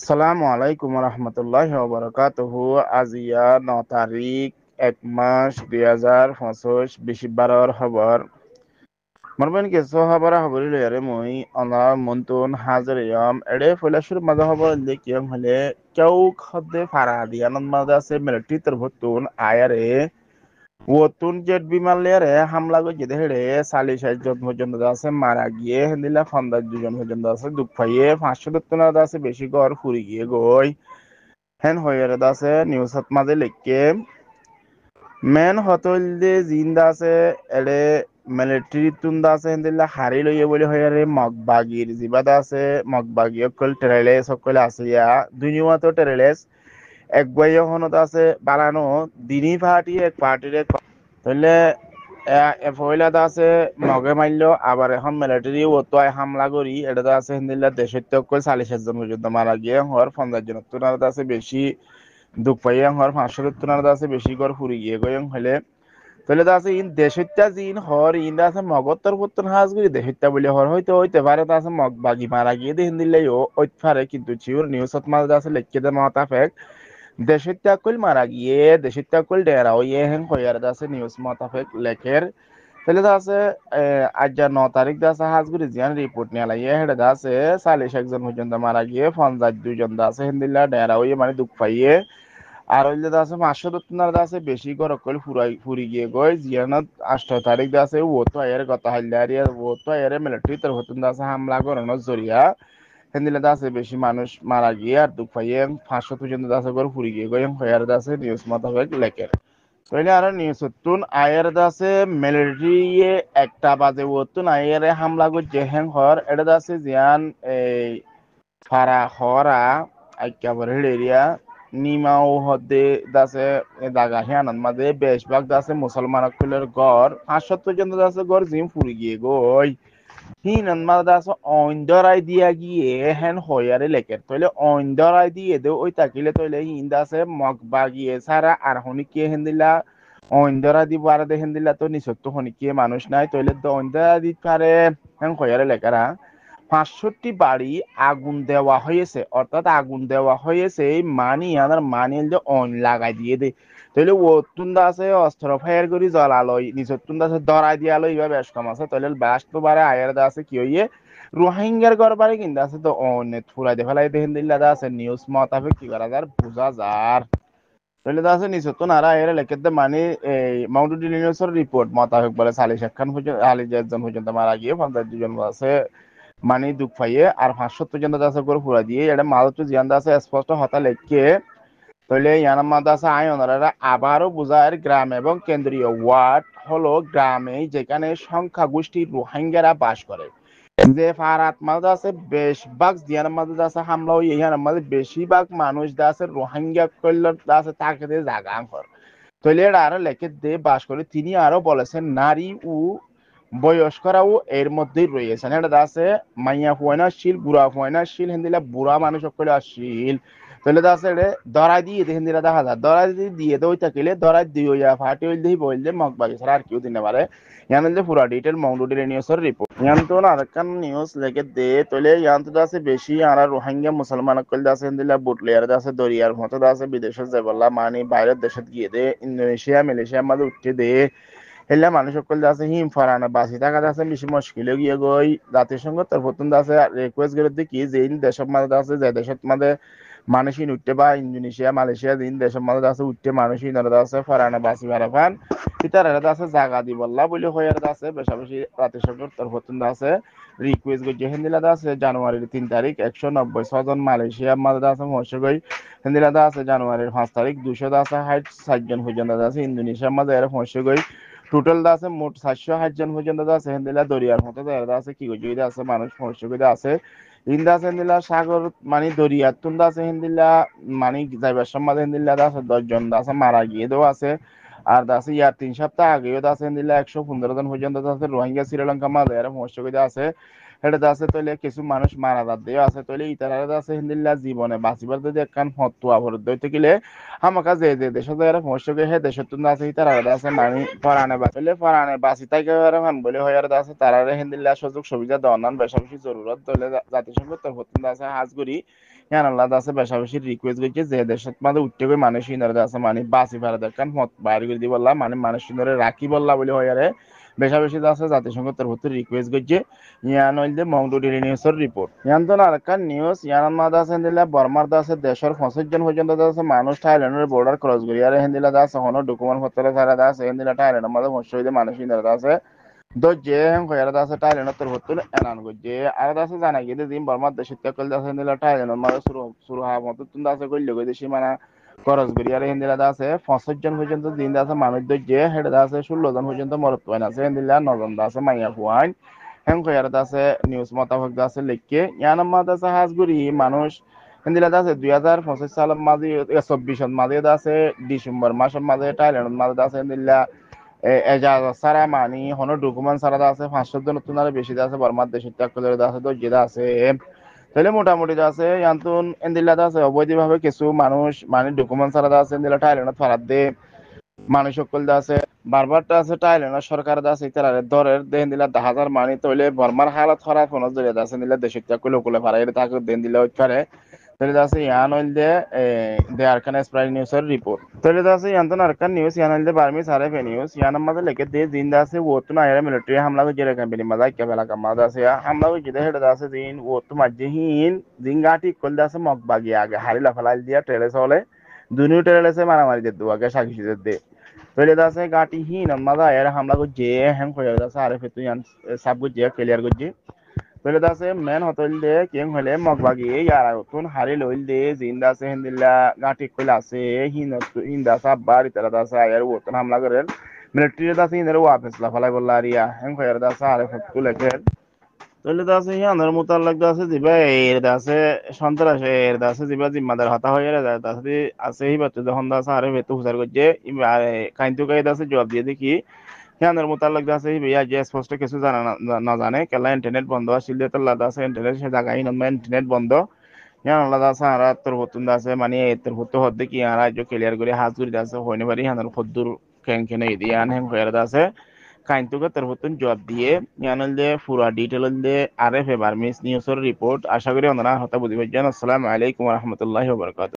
সালামু আলাইকুম রহমতুল্লাহ বারাকাতুহু। আজিয়া 9 তারিখ 1 মাস 2025 বিশিবাৰৰ খবৰ মরবেন কিছু খবর খবরি লয়ারে মই অনা মন্তুন হাজারিয়াম এড়ে ফৈলাসুর মাঝে খবর দেখিয়াম হলে কেউ খদ্দে ফারা দিয়ানন মাঝে আছে মিলিটারি তরফতুন আয়ারে ওতুন জেট বিমান লেয়ারে হামলা গিয়ে হেড়ে 46 জন পর্যন্ত আছে মারা গিয়ে হেদিলা 52 জন পর্যন্ত আছে দুঃখ পাইয়ে 500 আছে বেশি ঘর ফুরি গিয়ে গই হেন হয়ে আছে নিউজত মাঝে লিখকে মেন হতল যে জিন্দা আছে এড়ে মিলিটারি তুন্দা আছে হেদিলা হারি লইয়ে বলে হয়ে মগবাগির জিবাদা আছে মগবাগি অকল টেরেলেস সকল আছে ইয়া দুনিয়াত টেরেলেস এক বইয়ে হনত আছে বানানো দিনী পার্টি এক পার্টির তাহলে ফয়লাতে আছে মগে মারল আবার এখন মিলিটারি ওতোয় হামলা করি এটাতে আছে হিন্দিল্লা দেশের তক্কল 46 জন পর্যন্ত মারা গিয়ে হওয়ার 50 জন তুনার আছে বেশি দুঃখ পাইয়া হওয়ার 500 আছে বেশি ঘর ফুরি গিয়ে গয়ং হলে তাহলে তো আছে ইন দেশটা জিন হর ইন আছে মগত্তর পুত্তন হাজ করি দেশটা বলে হর হইতে হইতে পারে তা আছে মগ বাগি মারা গিয়ে দিয়ে হিন্দিল্লাই ও ওই পারে কিন্তু চিউর নিউজত মাঝে আছে লেখকে দে মাতাফেক দেশের কইল মারা গিয়ে দেশের কইল ডেরা ওই হেন কয়ার আছে নিউজ মোতাবেক লেখের তাহলে তো আছে আজ যা 9 তারিখ আছে হাজগুড়ি জিয়ান রিপোর্ট নিয়ে লাগিয়ে হেডে আছে 41 জন পর্যন্ত মারা গিয়ে 52 জন আছে হিন্দিল্লা ডেরা ওই মানে দুঃখ পাইয়ে আর হইলে আছে 500 আছে বেশি ঘর কইল ফুরি গিয়ে গই জিয়ানত 8 তারিখ আছে ও তো এর কথা হাইলারিয়া ও তো এর মিলিটারি তোর হতুন আছে হামলা করানোর জরিয়া হেন্দিলে আছে বেশি মানুষ মারা গিয়ে আর দুঃখ পাইয়ে 500 পর্যন্ত আছে ঘর ফুরি গিয়ে গই হয়ার আছে নিউজ মোতাবেক লেখের তাইলে আর নিউজ হতুন আয়ের আছে মিলিটারি একটা বাজে হতুন আয়ের হামলা করছে হ্যাং হর এটা আছে জিয়ান এই ফারা হরা একেবারে এরিয়া নিমাও হদে দাসে দাগা হিয়ানন মাঝে বেশভাগ দাসে মুসলমান কুলের গড় 500 পর্যন্ত দাসে গড় জিম ফুরি গিয়ে গই হিনন মাঝে দাসে অইন্দরাই দিয়া গিয়ে হেন হয়ারে লেকের তইলে অইন্দরাই দিয়ে দে ওই তাকিলে তইলে হিন দাসে মগবা গিয়ে সারা আর হনিকে হেন্দিলা অইন্দরা দিব আর দে হেন্দিলা তো নিসত্ত হনিকে মানুষ নাই তইলে তো অইন্দরা দিতে পারে হেন হয়ারে লেকারা 65টি বাড়ি আগুন দেওয়া হয়েছে অর্থাৎ আগুন দেওয়া হয়েছে মানি আমার মানি যে অন লাগাই দিয়ে দে তাহলে ও তুন্দা আছে অস্ত্র ফায়ার করি জ্বলালয় নিজের তুন্দা আছে দরাই দিয়ালো ইবা বেশ কম আছে তাহলে বাস্ত বারে আয়ের দা আছে কি হইয়ে রোহিঙ্গার ঘর বাড়ি কিন্তু আছে তো অনেক ফুরাই দে ফেলাই দেখেন দিল্লা দা আছে নিউজ মতাবে কি করা যার বুঝা যার তাহলে দা আছে নিচে তো নারা এর লেখে দে মানে এই মাউন্ট নিউজের রিপোর্ট মতাবেক বলে 46 খান পর্যন্ত 41 জন পর্যন্ত মারা গিয়ে 52 জন আছে মানে দুঃখ পাইয়ে আর 570 জন আছে করে পুরা দিয়ে এটা মাদু জিয়ান আছে স্পষ্ট হতা লেখকে তাহলে ইয়ানা মাদা আছে আয় ওনারা আবারও বুঝায় গ্রাম এবং কেন্দ্রীয় ওয়ার্ড হলো গ্রামে যেখানে সংখ্যা গোষ্ঠী রোহিঙ্গারা বাস করে যে ফারাত মাদা আছে বেশভাগ জিয়ান মাদা আছে হামলা হয়ে ইয়ানা মাদা বেশিরভাগ মানুষ দা আছে রোহিঙ্গা কল্যাণ আছে তাকে দিয়ে জাগা কর তাহলে এটা আরো লেখে দিয়ে বাস করে তিনি আরো বলেছেন নারী ও বয়স্করাও এর মধ্যেই রয়েছেন এটা আছে মাইয়া ফুয়ানা শিল বুড়া ফুয়ানা শিল হিন্দিলা বুড়া মানুষ সকলে শিল তাহলে আছে এটা দরাই দিয়ে হিন্দিলা দেখা যায় দরাই দিয়ে দই থাকিলে দরাই দিয়ে ফাটি হইল দিয়ে বললে মগবাগি ছাড়া আর কেউ দিনে পারে ইয়ান হইলে পুরা ডিটেল মংডুডির নিউজের রিপোর্ট ইয়ান তো না আরেকখান নিউজ লেগে দে তাহলে ইয়ান তো আছে বেশি আর রোহিঙ্গা মুসলমান কল আছে হিন্দিলা বুটলিয়ার আছে দরিয়ার মতো আছে বিদেশে যাবলা মানে বাইরের দেশে গিয়ে দে ইন্দোনেশিয়া মালয়েশিয়া মাঝে উঠতে দে হেলা মানুষ সকল আছে হিম ফারানা বাসি থাকা আছে বেশি মুশকিলে গিয়ে গই জাতিসংঘ তোর প্রথম আছে রিকোয়েস্ট করে দেখি যে দেশের মাঝে আছে যে দেশের মাঝে মানুষই উঠতে বা ইন্দোনেশিয়া মালয়েশিয়া দিন দেশের মাঝে আছে উঠতে মানুষই নরদা আছে ফারানা বাসি বারাফান ইতার আছে জায়গা দি বললা বলে হয়ে আছে বেশাবেশি জাতিসংঘ তোর প্রথম আছে রিকোয়েস্ট করছে হিন্দিলাদা আছে জানুয়ারির 3 তারিখ 196 জন মালয়েশিয়া মাঝে আছে মহসগই হিন্দিলাদা আছে জানুয়ারির 5 তারিখ 200 আছে 60 জন পর্যন্ত আছে ইন্দোনেশিয়ার মাঝে এর মহসগই টোটাল দা আছে মোট 760 জন পর্যন্ত আছে হেন্দিলা দরিয়ার মতো আছে কি গজুইদা আছে মানুষ মহসগইদা আছে ইন্দা আছে হেন্দিলা সাগর মানে দরিয়ার তুন্দা আছে হেন্দিলা মানে যাইবার সমাজ হেন্দিলা আছে 10 জন আছে মারা গিয়ে দেওয়া আছে আর আছে ইয়ার 3 সপ্তাহ আগেও আছে হেন্দিলা 115 জন পর্যন্ত আছে রোহিঙ্গা শ্রীলঙ্কা মাঝে এর মহসগইদা আছে এটা আছে তইলে কিছু মানুষ মারা যাচ্ছে আছে তইলে ইতারা আছে হিন্দিল্লা জীবনে বাঁচিবার যদি একখান ফতুয়া ভরত দইতে গেলে আমাকে যে যে দেশ যারা সমস্যা হে দেশ তুন আছে ইতারা আছে মানে পরানে বাঁচলে পরানে বাঁচি তাই মান বলে হয়ার আছে তারা হিন্দিল্লা সুযোগ সুবিধা দেওয়ার বেশি বেশি জরুরত তইলে জাতিসংঘ তোর আছে হাজগুড়ি ইয়ান আল্লাহ আছে বেশা বেশি রিকোয়েস্ট করছে যে দেশত মানে উঠতে গই মানুষ ইনারে আছে মানে বাসি ফারা দেখান মত বাইরে করে দি বললা মানে মানুষ ইনারে রাখি বললা বলে হয় আরে বেশা বেশি আছে জাতিসংঘ তরফতে রিকোয়েস্ট করছে ইয়ান হইলে মংডু ডেইলি নিউজের রিপোর্ট ইয়ান তো আরেকটা নিউজ ইয়ান মাদা আছে দিলা বর্মার দাসে দেশের 25 জন পর্যন্ত আছে মানুষ থাইল্যান্ডের বর্ডার ক্রস করি আর হেন্দিলা দাস হনো ডকুমেন্ট পত্র ছাড়া দাস হেন্দিলা থাইল্যান্ডের মধ্যে মশহীদ মানুষ ইনারে আছে do je hen ko yarada sa tale no tor hotul enan go je arada sa jana gide din barma de shitta kol da sa nila tale no ma suru ha mot tun da sa golle go de shimana খরচ করি আর হিন্দিলা দা আছে 65 জন পর্যন্ত দিন দা আছে মানুষ যে head দা আছে 16 জন পর্যন্ত মরত পায় না আছে হিন্দিলা 9 জন দা আছে মাইয়া ফুয়াইন হেন কো ইয়ার দা আছে নিউজ মোতাবেক দা আছে লিখকে ইয়ানাম মা দা আছে হাজগুড়ি মানুষ হিন্দিলা দা আছে 2025 সালের মাঝে 24 মাঝে দা আছে ডিসেম্বর মাসের মাঝে থাইল্যান্ড মাঝে দা আছে হিন্দিলা এজাজত ছাড়া মানি হনো ডকুমেন্ট ছাড়া আছে 500 জন নতুন আর বেশি আছে বর্মার দেশে ত্যাগ করে আছে তো যেটা আছে তাহলে মোটামুটি আছে ইয়ান্তন এন্দিলাতে আছে অবৈধভাবে কিছু মানুষ মানে ডকুমেন্ট ছাড়া আছে এন্দিলা থাইল্যান্ডত ফারাত দে মানুষ সকল আছে বারবারটা আছে থাইল্যান্ডের সরকার আছে তারা দরের দেন দিলা 10,000 মানি তইলে বর্মার হালত খারাপ হনো জড়িয়ে আছে দিলা দেশে ত্যাগ করে লোকলে ফারাই তাকে দেন দিলা ওইখানে তাহলে আছে ইয়ান হইল দে আরকান স্প্রাইট নিউজের রিপোর্ট তাহলে আছে ইয়ান তো আরকান নিউজ ইয়ান হইল দে বার্মিস আরএফ নিউজ ইয়ান আমাদের লেকে দে জিন্দা আছে ও তো না এর মিলিটারি হামলা করে জেরে কাম্পানি মাদা কে বেলা কামাদা আছে হামলা করে জেরে হেডা আছে দিন ও তো মাঝেহিন জিঙ্গাটি কল আছে মগবাগি আগে হারিলা ফলাল দিয়া ট্রেলে চলে দুনিও ট্রেলে আছে মারামারি দে দুয়াকে সাকিশি দে তাহলে আছে গাটি হিন মাদা এর হামলা করে যে হ্যাং হয়ে আছে আরএফ তো ইয়ান সাব করে যে ক্লিয়ার করে Tole da se men hotel de king hole magbagi yara tun hari loil de zinda se hindilla gati kula se hinda sa bari tara da sa yar wo tan hamla karen military da se hinda wapis la falai bollaria hen ko yar da sa are kule ke tole da se yanar mutallak da se diba er da se সন্ত্রাস এর da se diba জিম্মাদার হতা হয়ে da se আছে হিবাতে যখন da sa are vetu হুসার গজে কাইন্তু কাই da se জবাব দিয়ে দেখি ইয়ানের মোতালেক আছে ভাইয়া যে স্পষ্ট কিছু জানা না জানে কেলা ইন্টারনেট বন্ধ আসলে তো লাদা আছে ইন্টারনেট সে জায়গায় ইন্টারনেট বন্ধ ইয়ান লাদা আছে আর তোর হতুন আছে মানে তোর হতো হদ্দে কি আর আজ ক্লিয়ার করে হাজুরি আছে হইনে পারি ইয়ানের খদ্দুর কেন এই দিয়ে আন হেন কইরা আছে কাইন্তুকে তোর হতুন জবাব দিয়ে ইয়ানল দে পুরা ডিটেল দে আরএফ বার্মিস নিউজের রিপোর্ট আশা করি ওনারা হতা বুঝিবেন আসসালামু আলাইকুম ওয়া রাহমাতুল্লাহি ওয়া বারাকাতুহু